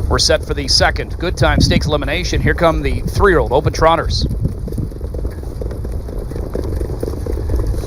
We're set for the second Goodtimes Stakes Elimination. Here come the 3-year-old Open Trotters.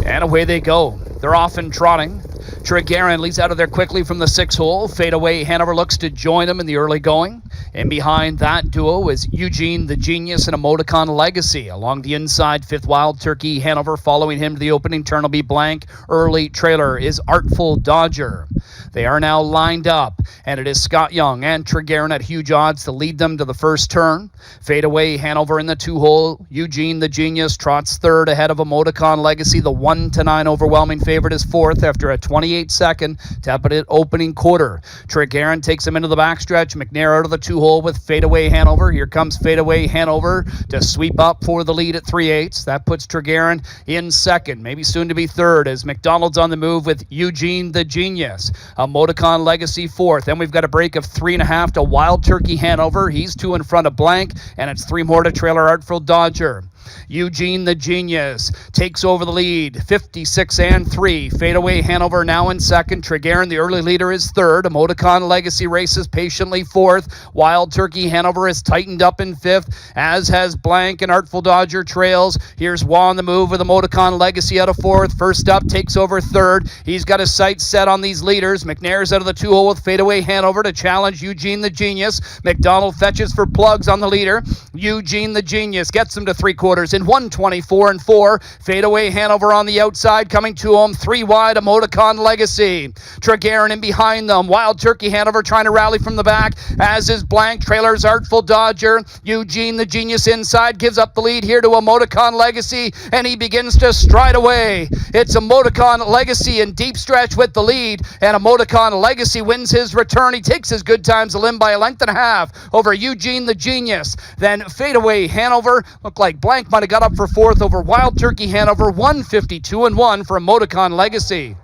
And away they go. They're off and trotting. Tregarin leads out of there quickly from the 6-hole. Fadeaway Hanover looks to join him in the early going. And behind that duo is Eugene the Genius and Emoticon Legacy. Along the inside, 5th Wild Turkey Hanover. Following him to the opening turn will be Blank. Early trailer is Artful Dodger. They are now lined up, and it is Scott Young and Tregarin at huge odds to lead them to the first turn. Fadeaway Hanover in the 2-hole. Eugene the Genius trots third ahead of Emoticon Legacy. The 1-9 overwhelming favorite is fourth after a 28-second tepid opening quarter. Tregarin takes him into the backstretch. McNair out of the 2-hole with Fadeaway Hanover. Here comes Fadeaway Hanover to sweep up for the lead at 3/8. That puts Tregarin in second, maybe soon to be third, as McDonald's on the move with Eugene the Genius. Emoticon Legacy fourth. Then we've got a break of 3.5 to Wild Turkey Hanover. He's 2 in front of Blank, and it's 3 more to trailer Artful Dodger. Eugene the Genius takes over the lead, 56-3. Fadeaway Hanover now in second. Tregarin, the early leader, is third. Emoticon Legacy races patiently fourth. Wild Turkey Hanover has tightened up in fifth, as has Blank, and Artful Dodger trails. Here's Wah on the move with Emoticon Legacy out of fourth. First up takes over third. He's got his sights set on these leaders. McNair's out of the 2-hole with Fadeaway Hanover to challenge Eugene the Genius. McDonald fetches for plugs on the leader. Eugene the Genius gets him to 3/4 in 1:24.4. Fadeaway Hanover on the outside, coming to him 3 wide. Emoticon Legacy. Tregarin in behind them. Wild Turkey Hanover trying to rally from the back, as is Blank. Trailers Artful Dodger. Eugene the Genius inside gives up the lead here to Emoticon Legacy, and he begins to stride away. It's Emoticon Legacy in deep stretch with the lead, and Emoticon Legacy wins his return. He takes his Goodtimes limb by a length and a half over Eugene the Genius. Then Fadeaway Hanover looked like Blank might have got up for fourth over Wild Turkey Hanover. 152-1 for Emoticon Legacy.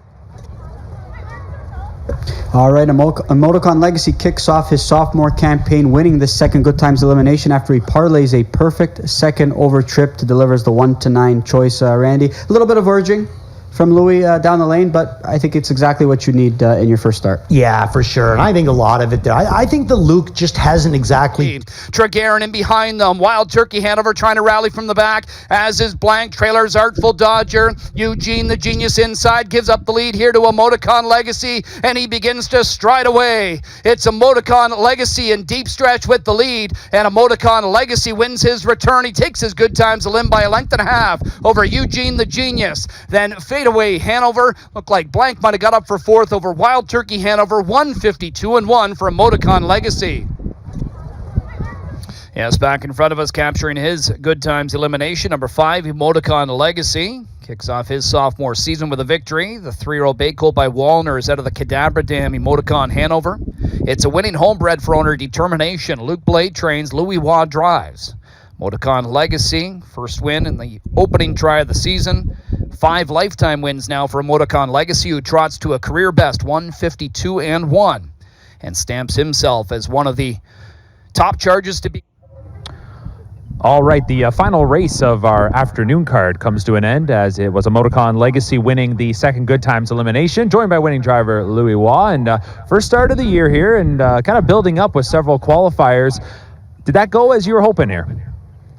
All right, Emoticon Legacy kicks off his sophomore campaign, winning the second Goodtimes Elimination after he parlays a perfect second over trip to delivers the 1-9 choice. Randy, a little bit of urging from Louis down the lane, but I think it's exactly what you need in your first start. Yeah, for sure. And I think a lot of it there. I think the Luke just hasn't exactly... Tregarin in behind them. Wild Turkey Hanover trying to rally from the back, as is Blank. Trailers Artful Dodger. Eugene the Genius inside gives up the lead here to Emoticon Legacy, and he begins to stride away. It's Emoticon Legacy in deep stretch with the lead, and Emoticon Legacy wins his return. He takes his Goodtimes limb by a length and a half over Eugene the Genius. Then Fadeaway Hanover looked like Blank might have got up for fourth over Wild Turkey Hanover. 152-1 for Emoticon Legacy. Yes, back in front of us, capturing his Goodtimes Elimination, number 5, Emoticon Legacy. Kicks off his sophomore season with a victory. The 3-year-old bay colt by Wallner is out of the Cadabra Dam Emoticon Hanover. It's a winning homebred for owner Determination. Luke Blade trains, Louis Wah drives. Emoticon Legacy, first win in the opening try of the season. 5 lifetime wins now for Emoticon Legacy, who trots to a career best 152-1 and stamps himself as one of the top charges to be. All right, the final race of our afternoon card comes to an end, as it was Emoticon Legacy winning the second Goodtimes Elimination, joined by winning driver Louis Wah. And first start of the year here, and kind of building up with several qualifiers. Did that go as you were hoping here?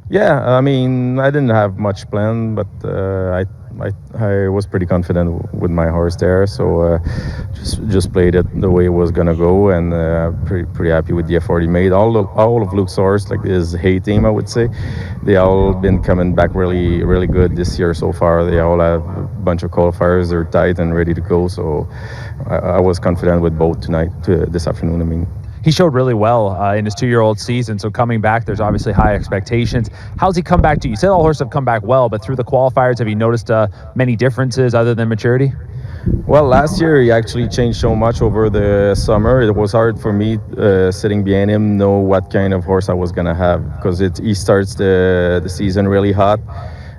Yeah, I mean, I didn't have much planned, but I was pretty confident with my horse there, so just played it the way it was gonna go, and pretty happy with the effort he made. All of Luke's horse, like his hay team, I would say, they all been coming back really good this year so far. They all have a bunch of qualifiers. They're tight and ready to go, so I was confident with both this afternoon. I mean. He showed really well in his 2-year-old season, so coming back, there's obviously high expectations. How's he come back to you? You said all horses have come back well, but through the qualifiers, have you noticed many differences other than maturity? Well, last year he actually changed so much over the summer. It was hard for me sitting behind him know what kind of horse I was gonna have, because he starts the season really hot,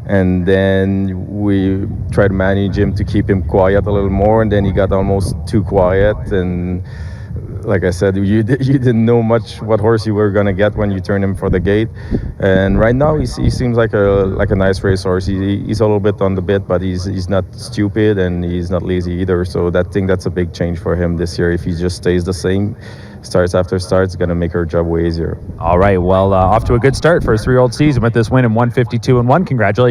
and then we try to manage him to keep him quiet a little more, and then he got almost too quiet, and like I said, you didn't know much what horse you were gonna get when you turned him for the gate, and right now he seems like a nice racehorse. He's a little bit on the bit, but he's not stupid and he's not lazy either. So that's a big change for him this year. If he just stays the same, starts after starts, going to make our job way easier. All right, well, off to a good start for his 3-year-old season with this win in 152-1. Congratulations.